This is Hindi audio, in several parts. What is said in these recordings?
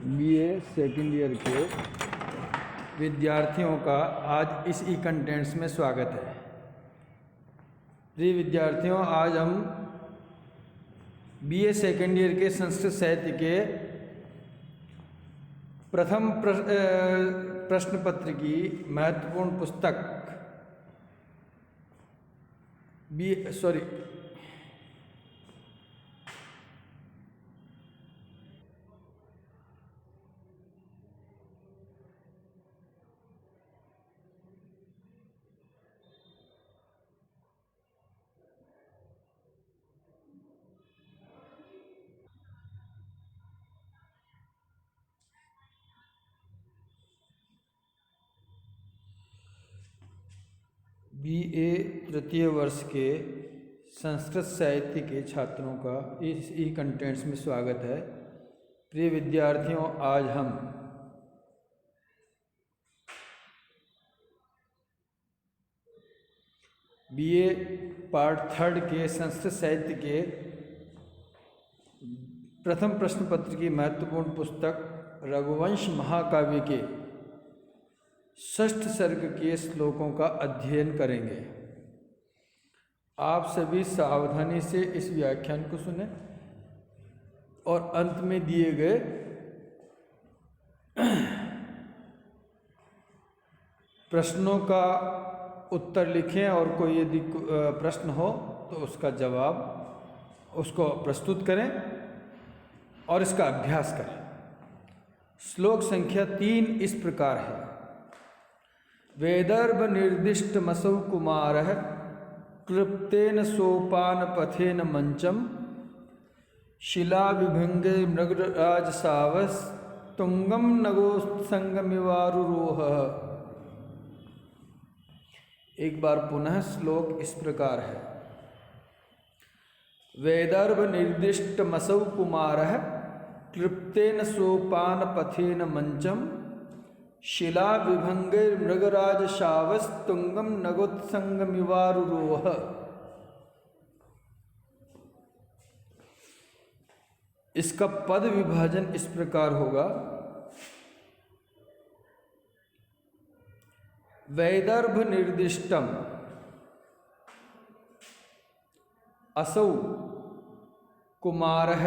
बीए सेकेंड ईयर के विद्यार्थियों का आज इस ई कंटेंट्स में स्वागत है। प्रिय विद्यार्थियों, आज हम बीए सेकेंड ईयर के संस्कृत साहित्य के प्रथम प्रश्न पत्र की महत्वपूर्ण पुस्तक बीए तृतीय वर्ष के संस्कृत साहित्य के छात्रों का इस ई कंटेंट्स में स्वागत है। प्रिय विद्यार्थियों, आज हम बीए पार्ट थर्ड के संस्कृत साहित्य के प्रथम प्रश्न पत्र की महत्वपूर्ण पुस्तक रघुवंश महाकाव्य के षष्ठ सर्ग के श्लोकों का अध्ययन करेंगे। आप सभी सावधानी से इस व्याख्यान को सुने और अंत में दिए गए प्रश्नों का उत्तर लिखें और कोई यदि प्रश्न हो तो उसका जवाब उसको प्रस्तुत करें और इसका अभ्यास करें। श्लोक संख्या 3 इस प्रकार है। वेदर्भ निर्दिष्टमसौ कुमारः क्लृप्तेन सोपान पथेन मंचम शिला विभंगे मृगराज सावस तुंगम नगोत्संगमिवारुरोह। एक बार पुनः श्लोक इस प्रकार है। वेदर्भ निर्दिष्टमसौ कुमारः क्लृप्तेन सोपान पथेन मंचम शिला विभंगे मृगराज शावस तुंगम नगोत्संगमिवारुरोह। इसका पद विभाजन इस प्रकार होगा। वैदर्भ निर्दिष्टम असौ कुमारः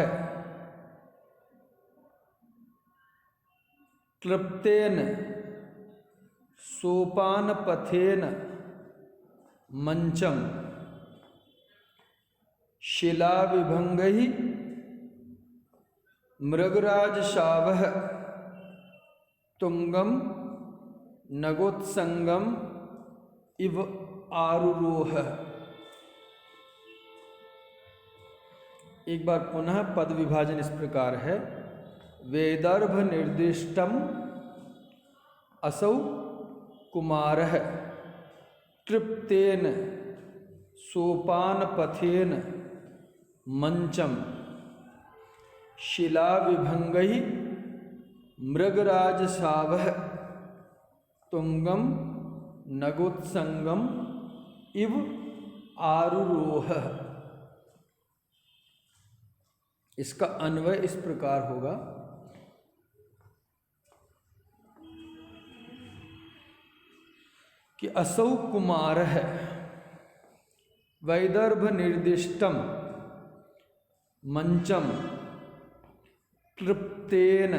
क्लृप्तेन सोपान पथेन मंचम शिला विभंगहि मृगराज शावः तुंगम नगोत्संगम इव आरुरोह। एक बार पुनः पद विभाजन इस प्रकार है। वेदर्भ निर्दिष्टम असौ कुमारः क्लृप्तेन सोपान पथेन मंचम शिला विभंगहि मृगराज शावः तुंगम नगोत्संगम इव आरुरोह। इसका अन्वय इस प्रकार होगा। कि असौ कुमारः वैदर्भ निर्दिष्टम मंचम क्लृप्तेन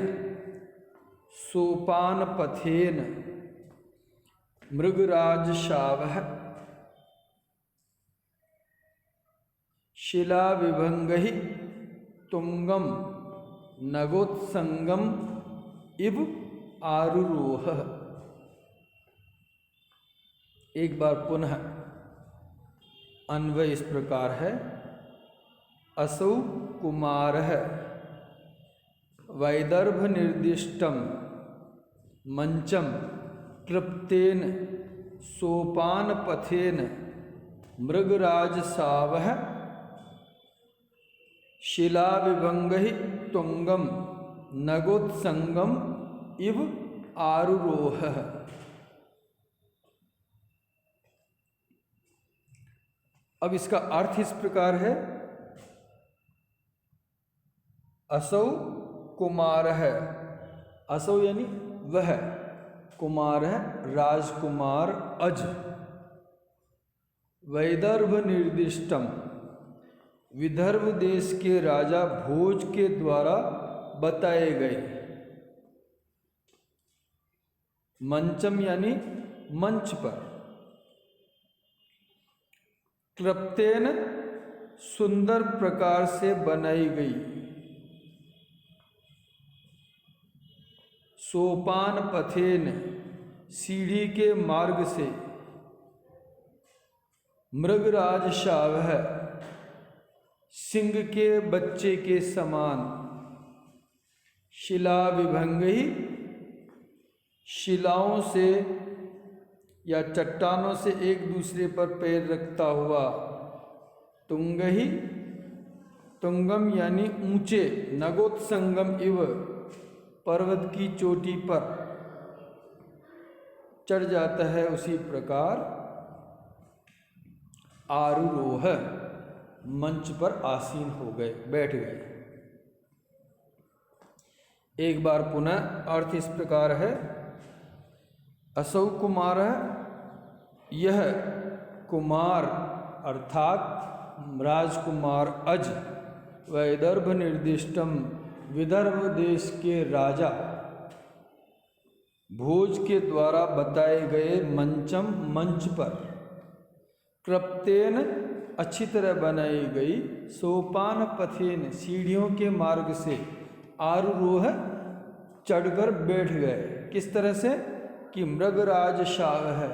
सोपान पथेन मृगराज शावः शिला विभंगहि तुंगम नगोत्संगम इव आरुरोह। एक बार पुनः अन्वय इस प्रकार है। असौ कुमारः वैदर्भ निर्दिष्टम मंचम क्लृप्तेन सोपान पथेन मृगराज सावः शिला विभंगहि तुंगम नगोत्संगम इव आरुरोह। अब इसका अर्थ इस प्रकार है। असौ कुमारः असौ यानी वह, कुमार है राजकुमार अज, वैदर्भ निर्दिष्टम, विदर्भ देश के राजा भोज के द्वारा बताए गए, मंचम यानी मंच पर, कृप्तेन सुंदर प्रकार से बनाई गई, सोपान पथेन सीढ़ी के मार्ग से, मृगराज शावह सिंह के बच्चे के समान, शिला विभंगी शिलाओं से या चट्टानों से एक दूसरे पर पैर रखता हुआ, तुंगही तुंगम यानी ऊंचे, नगोत्संगम इव पर्वत की चोटी पर चढ़ जाता है उसी प्रकार, आरूरोह मंच पर आसीन हो गए, बैठ गए। एक बार पुनः अर्थ इस प्रकार है, असौ कुमार, यह कुमार अर्थात राजकुमार अज, वैदर्भ निर्दिष्टम विदर्भ देश के राजा भोज के द्वारा बताए गए, मंचम मंच पर, कृप्तेन अच्छी तरह बनाई गई, सोपान पथेन सीढ़ियों के मार्ग से, आरूरोह चढ़कर बैठ गए। किस तरह से कि मृगराज शाव है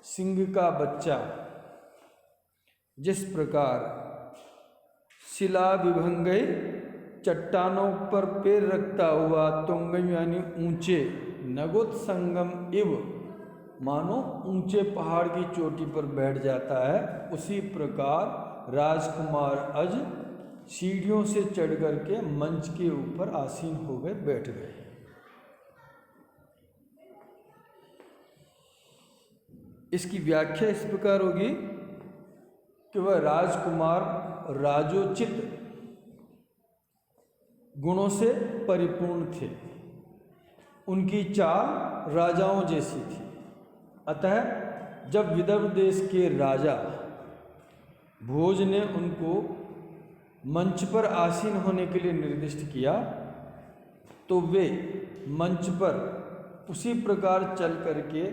सिंह का बच्चा, जिस प्रकार शिला विभंगई चट्टानों पर पैर रखता हुआ, तुंग यानी ऊंचे, नगोत्संगम इव मानो ऊंचे पहाड़ की चोटी पर बैठ जाता है, उसी प्रकार राजकुमार अज सीढ़ियों से चढ़ करके मंच के ऊपर आसीन हो गए, बैठ गए। इसकी व्याख्या इस प्रकार होगी कि वह राजकुमार राजोचित गुणों से परिपूर्ण थे, उनकी चाल राजाओं जैसी थी। अतः जब विदर्भ देश के राजा भोज ने उनको मंच पर आसीन होने के लिए निर्दिष्ट किया, तो वे मंच पर उसी प्रकार चल करके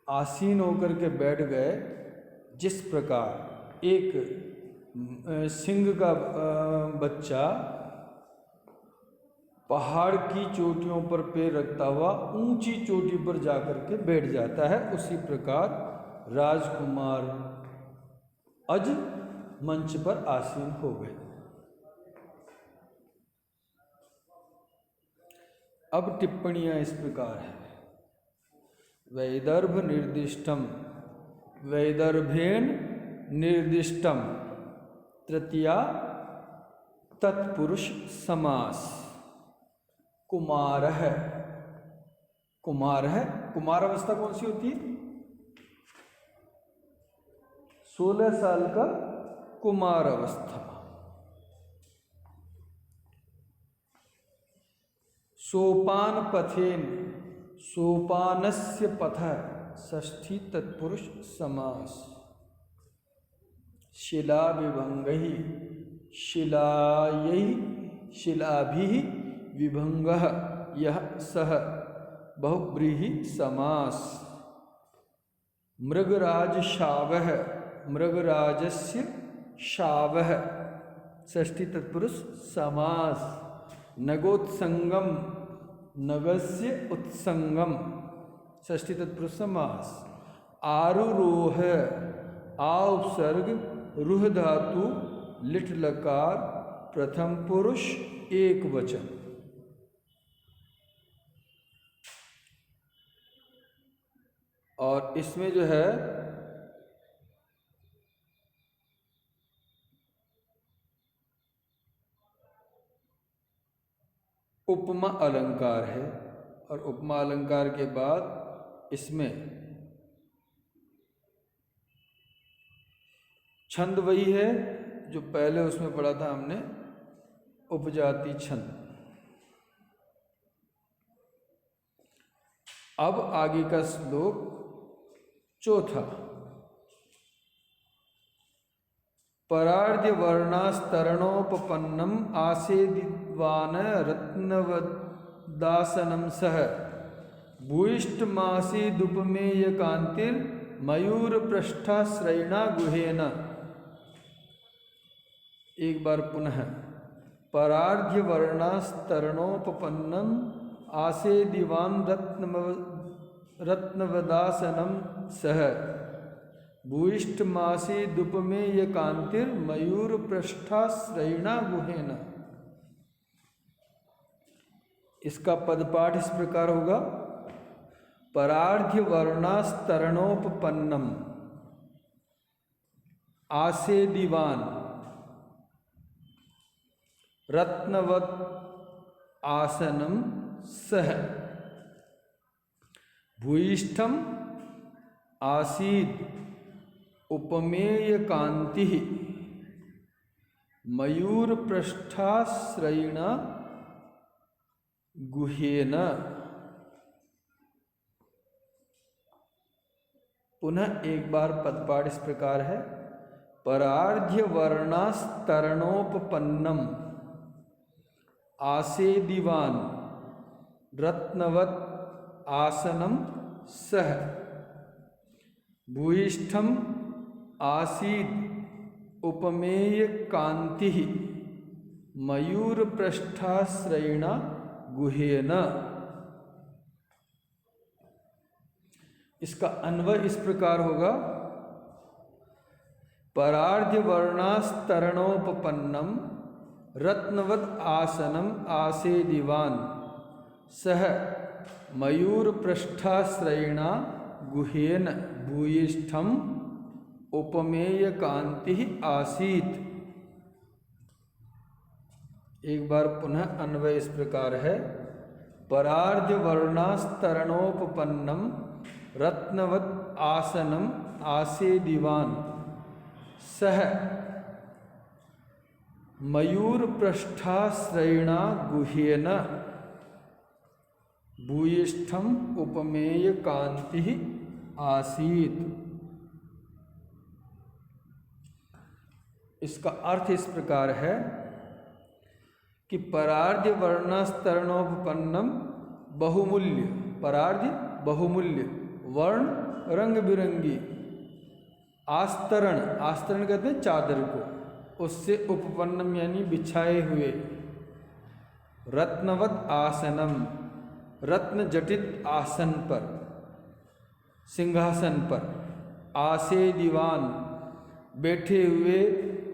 आसीन होकर के बैठ गए, जिस प्रकार एक सिंह का बच्चा पहाड़ की चोटियों पर पैर रखता हुआ ऊंची चोटी पर जाकर के बैठ जाता है, उसी प्रकार राजकुमार अज मंच पर आसीन हो गए। अब टिप्पणियां इस प्रकार है, वैदर्भ निर्दिष्टम, वैदर्भेण निर्दिष्टम, तृतीया तत्पुरुष समास, कुमार है, कुमार है, कुमार अवस्था कौन सी होती है? 16 साल का कुमार अवस्था। सोपान पथेन, सोपानस्य पथ, षष्ठी तत्पुरुष समास, शिला विभंगहि, शिलायै शिलाभिः विभंगः यह सह बहुव्रीहि समास, मृगराज शावः, मृगराजस्य शावः, षष्ठी तत्पुरुष समास, नगोत्संगम, नगस्य उत्संगम, षष्ठी तत्पुरुष समास, आरूरोह, आ उपसर्ग, रुह धातु, लिट लकार, प्रथम पुरुष एक वचन। और इसमें जो है उपमा अलंकार है, और उपमा अलंकार के बाद इसमें छंद वही है जो पहले उसमें पढ़ा था हमने, उपजाति छंद। अब आगे का श्लोक चौथा। परार्ध्य वर्णास्तरणोपपन्नम आसेदिवान रत्नवदासनम सह भूयिष्ठमासीदुपमेय कांतिर मयूर पृष्ठाश्रयणा गुहेन। एक बार पुनः। परार्ध्य वर्णास्तरणोपपन्नम आसेदिवान रत्नवदासनम सह भूयिष्ठमासीदुपमेय कांतिर मयूर पृष्ठाश्रयणा गुहेन। इसका पदपाठ इस प्रकार होगा। परार्ध्य वर्णास्तरणोपपन्नम आसेदिवान रत्नवत आसनम सह भूयिष्ठम आसीद उपमेय कांति मयूर पृष्ठाश्रयण गुहेन। पुनः एक बार पदपाठ इस प्रकार है। परार्ध्य वर्णास्तरणोपपन्नम आसेदिवान रत्नवत आसनम सह भूयिष्ठम आसीद उपमेय कांति मयूर पृष्ठाश्रयण गुहेन। इसका अन्वय इस प्रकार होगा। परार्ध्य वर्णास्तरणोपपन्नम रत्नवत आसनम आसेदिवान सह मयूर पृष्ठाश्रयण गुहेन भूयिष्ठम उपमेय कांति आसीत। एक बार पुनः अन्वय इस प्रकार है। परार्ध्य वर्णास्तरणोपपन्नम रत्नवत आसनम आसेदिवान सह मयूर पृष्ठाश्रयण गुहेन भूयिष्ठम उपमेय कांति आसीत। इसका अर्थ इस प्रकार है कि परार्ध्य वर्णास्तरणोपपन्नम बहुमूल्य, परार्ध्य बहुमूल्य, वर्ण रंग बिरंगी, आस्तरण, आस्तरण कहते हैं चादर को, उससे उपपन्नम यानी बिछाए हुए, रत्नवत आसनम रत्न जटित आसन पर, सिंहासन पर, आसेदिवान बैठे हुए,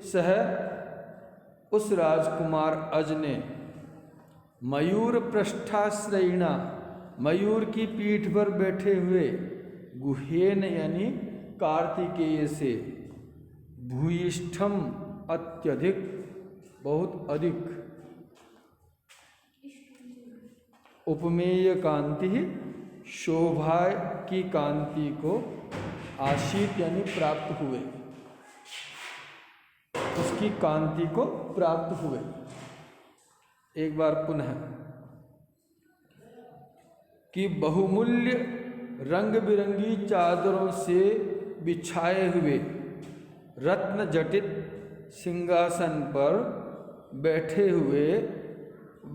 सह उस राजकुमार अज ने, मयूर पृष्ठाश्रयणा मयूर की पीठ पर बैठे हुए, गुहेन यानी कार्तिकेय से, भूयिष्ठम अत्यधिक बहुत अधिक, उपमेय कांति शोभा की कांति को, आशीत यानी प्राप्त हुए, उसकी कांति को प्राप्त हुए। एक बार पुनः कि बहुमूल्य रंग बिरंगी चादरों से बिछाए हुए रत्न जटित सिंहासन पर बैठे हुए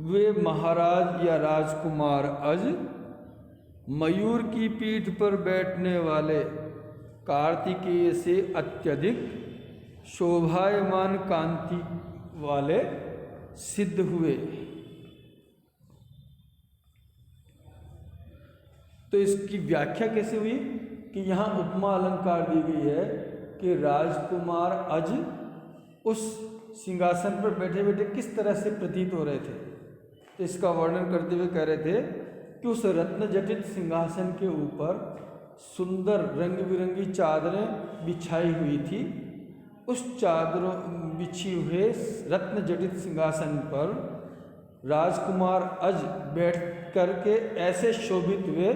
वे महाराज या राजकुमार अज मयूर की पीठ पर बैठने वाले कार्तिकेय से अत्यधिक शोभायमान कांति वाले सिद्ध हुए। तो इसकी व्याख्या कैसे हुई कि यहाँ उपमा अलंकार दी गई है कि राजकुमार अज उस सिंहासन पर बैठे बैठे किस तरह से प्रतीत हो रहे थे। तो इसका वर्णन करते हुए कह रहे थे कि उस रत्न जटित सिंहासन के ऊपर सुंदर रंग बिरंगी चादरें बिछाई हुई थी। उस चादरों बिछी हुए रत्न जटित सिंहासन पर राजकुमार अज बैठ करके ऐसे शोभित हुए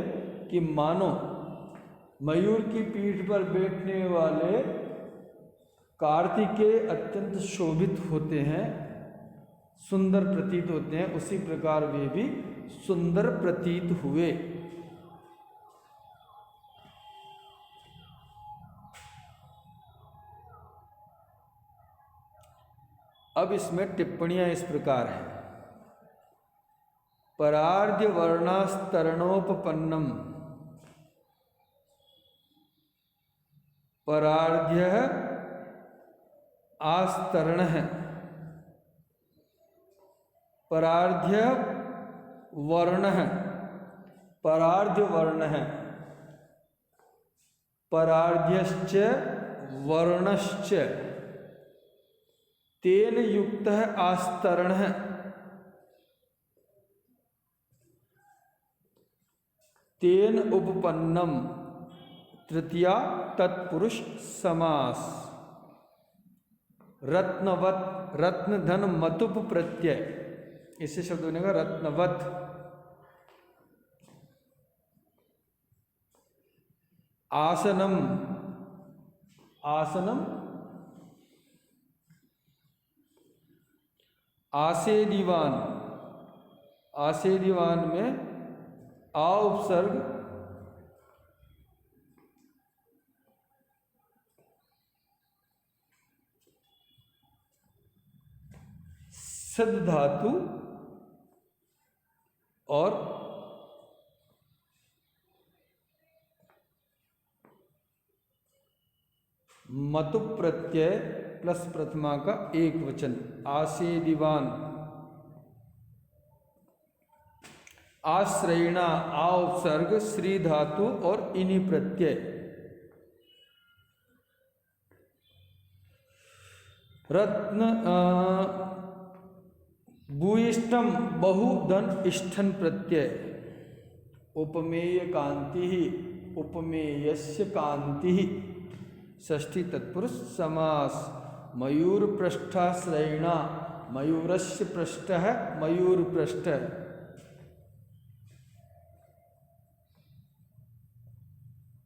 कि मानो मयूर की पीठ पर बैठने वाले कार्तिकेय अत्यंत शोभित होते हैं, सुंदर प्रतीत होते हैं, उसी प्रकार वे भी सुंदर प्रतीत हुए। अब इसमें टिप्पणियां इस प्रकार हैं। परार्ध्य वर्णास्तरणोपपन्नम, परार्ध्य आस्तरण है, परार्ध्य वर्ण है, परार्ध्य वर्ण है, परार्ध्यश्च वर्णश्च तेन युक्त है आस्तरण है, तेन उपपन्नम, तृतीया तत्पुरुष समास। रत्नवत, रत्न धन मतुप प्रत्यय, इससे शब्द बनेगा रत्नवत। आसनम, आसनम आसेदीवान, आसेदीवान में आ उपसर्ग सिद्ध धातु और मतु प्रत्यय प्लस प्रथमा का एक वचन, आसेदीवान। आश्रयणा, आ उपसर्ग श्री धातु और इनी प्रत्यय। रत्न भूयिष्ठम, बहुधन इष्ठन प्रत्यय। उपमेय कांति, उपमेयस्य कांति, षष्ठी तत्पुरुष समास। मयूर पृष्ठाश्रयणा, मयूरस्य पृष्ठ है, मयूर पृष्ठ।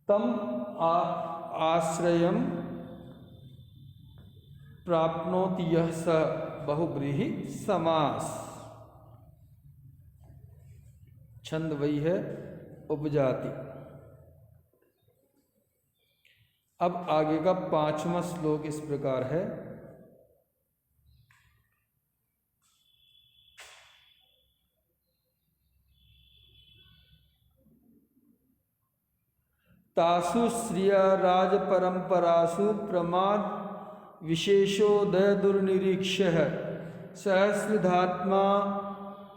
तम आश्रयम प्राप्नोति, यह स बहुब्रीहि समास। छंद वही है, उपजाति। अब आगे का 5वां श्लोक इस प्रकार है। तासु श्रिया राज परंपरासु प्रमाद विशेषोदय दुर्निरीक्ष्य है, सहस्रधात्मा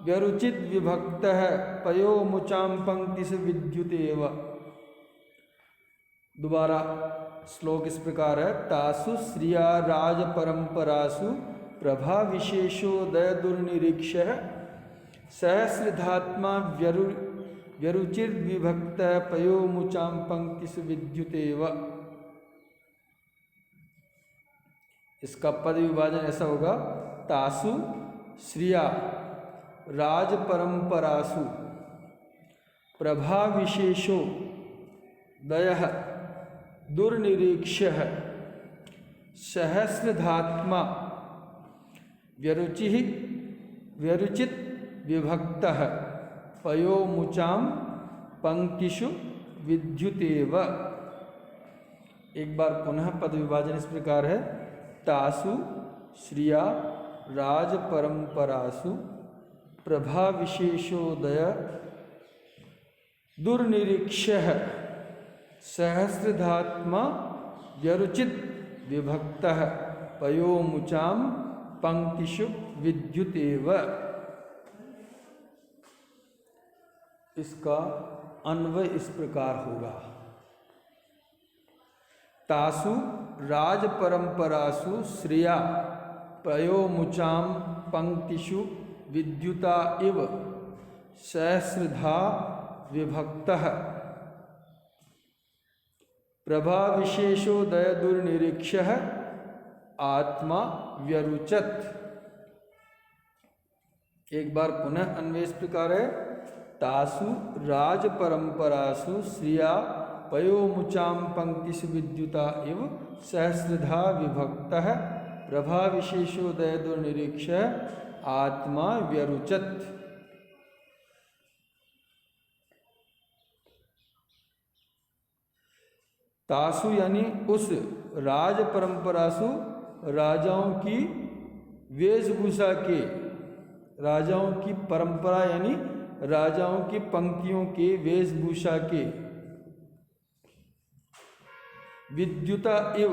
व्यरुचित विभक्त है, पयो मुचाम पंक्ति से विद्युतेव। दोबारा श्लोक इस प्रकार है। तासु श्रिया राज परंपरासु प्रभा विशेषोदय दुर्निरीक्ष्य है, सहस्रधात्मा व्यरुचिर विभक्त पयो मुचाम पंक्ति से विद्युतेव। इसका पद विभाजन ऐसा होगा। तासु श्रिया राज परंपरासु प्रभा विशेषो दयः दुर्निरीक्ष्य है, सहस्रधात्मा व्यरुचित विभक्त है, पयो मुचाम पंक्तिषु विद्युतेव। एक बार पुनः पद विभाजन इस प्रकार है। तासु श्रिया राज परंपरासु प्रभा विशेषोदय दुर्निरीक्ष्य है, सहस्रधात्मा व्यरुचित विभक्त है, पयो मुचाम पंक्तिषु विद्युतेव। इसका अन्वय इस प्रकार होगा। तासु राज परंपरासु श्रिया पयो मुचाम पंक्तिषु विद्युता इव, सहस्रधा विभक्तः प्रभा विशेषोदय दुर्निरीक्ष्य आत्मा व्यरुचत। एक बार पुनः अन्वय इस प्रकार है। तासु राज परंपरासु श्रिया पयो मुचाम पंक्तिषु विद्युता इव, सहस्रधा विभक्तः प्रभा विशेषोदय दुर्निरीक्ष्य आत्मा व्यरुचत। तासु यानी उस राज परंपरासु राजाओं की वेशभूषा के, राजाओं की परंपरा यानी राजाओं की पंक्तियों के वेशभूषा के, विद्युता इव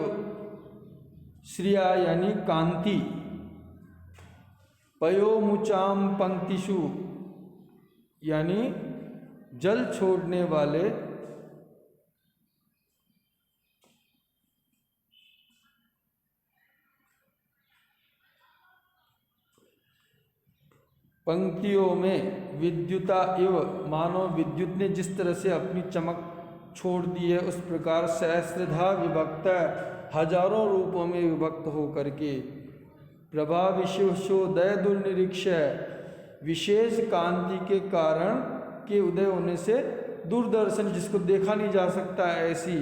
श्रिया यानी कांति, पयोमुचाम पंक्तिषु यानी जल छोड़ने वाले, पंक्तियों में, विद्युता इव मानो विद्युत ने जिस तरह से अपनी चमक छोड़ दी है उस प्रकार सहस्रधा विभक्त, हजारों रूपों में विभक्त होकर के, प्रभा विशेषोदय दुर्निरीक्ष्य, विशेष कांति के कारण के उदय होने से दूरदर्शन जिसको देखा नहीं जा सकता ऐसी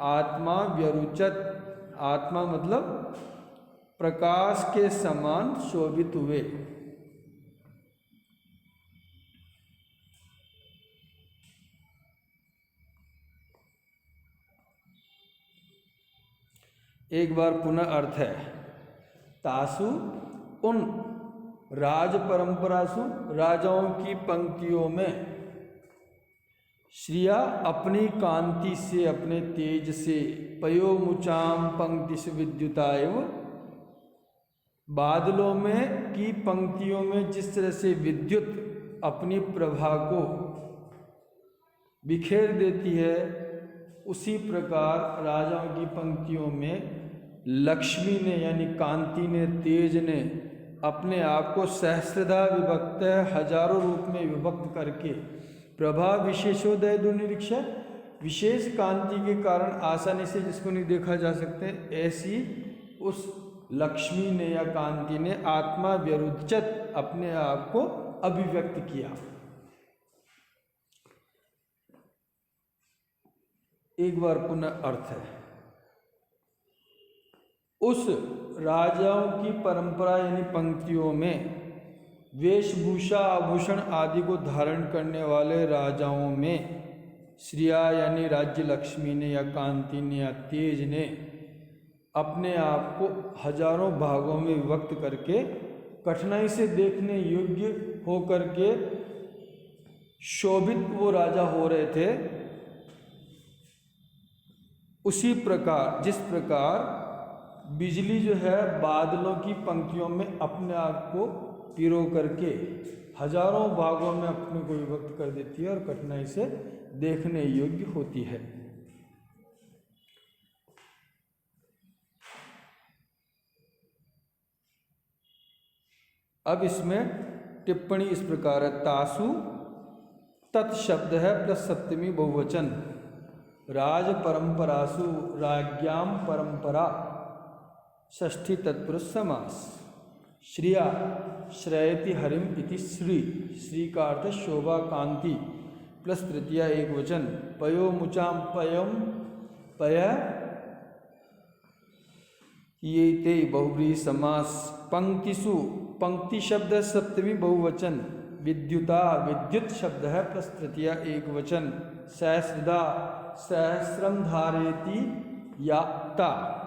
आत्मा व्यरुचत, आत्मा मतलब प्रकाश के समान शोभित हुए। एक बार पुनः अर्थ है, तासु उन राज परंपरासु राजाओं की पंक्तियों में, श्रिया अपनी कांति से अपने तेज से, पयोमुचाम पंक्तिषु विद्युतायव बादलों में की पंक्तियों में जिस तरह से विद्युत अपनी प्रभा को बिखेर देती है उसी प्रकार राजाओं की पंक्तियों में लक्ष्मी ने यानी कांति ने, तेज ने अपने आप को सहस्रधा विभक्त, हजारों रूप में विभक्त करके, प्रभा विशेषोदय दुर्निरीक्ष्य, विशेष कांति के कारण आसानी से जिसको नहीं देखा जा सकते, ऐसी उस लक्ष्मी ने या कांति ने आत्मा व्यरुचत अपने आप को अभिव्यक्त किया। एक बार पुनः अर्थ है, उस राजाओं की परंपरा यानी पंक्तियों में वेशभूषा आभूषण आदि को धारण करने वाले राजाओं में, श्रिया यानी राज्य लक्ष्मी ने या कांति ने या तेज ने अपने आप को हजारों भागों में विभक्त करके कठिनाई से देखने योग्य हो करके शोभित वो राजा हो रहे थे। उसी प्रकार जिस प्रकार बिजली जो है बादलों की पंक्तियों में अपने आप को पिरो करके हजारों भागों में अपने को विभक्त कर देती है और कठिनाई से देखने योग्य होती है। अब इसमें टिप्पणी इस प्रकार है, तासु तत् शब्द है प्लस सप्तमी बहुवचन, राज परंपरासु राज्ञाम परंपरा, षष्ठी तत्पुरुष समास, श्रिया श्रयति हरिम इति श्री, श्री का अर्थ शोभा कांति प्लस तृतीया एक वचन, पयो मुचाम पयम पय ये ते बहुब्रीहि समास, पंक्तिषु पंक्ति शब्द सप्तमी बहुवचन, विद्युता विद्युत शब्द है प्लस तृतीया एक वचन, सहस्रदा सहस्रम धारेति याक्ता,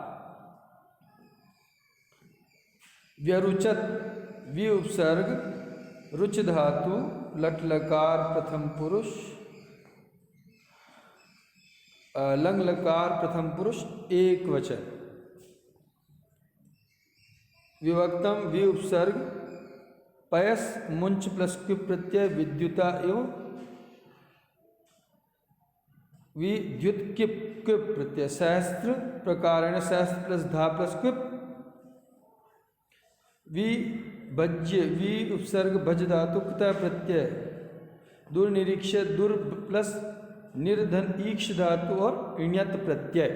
व्यरुचत वि उपसर्ग रुच धातु लट लकार प्रथम पुरुष लंग लकार प्रथम पुरुष एक वचन, विभक्तम वि उपसर्ग पयस मुंच प्लस क्यू प्रत्यय विद्युता एवं विद्युत किप क्विप प्रत्यय, सहस्त्र प्रकारेण सहस्त्र प्लस धा प्लस क्विप, वि भज्य वि उपसर्ग भज धातु कुतः प्रत्यय, दुर्निरीक्ष दुर प्लस निर्धन ईक्ष धातु और इण्यत प्रत्यय।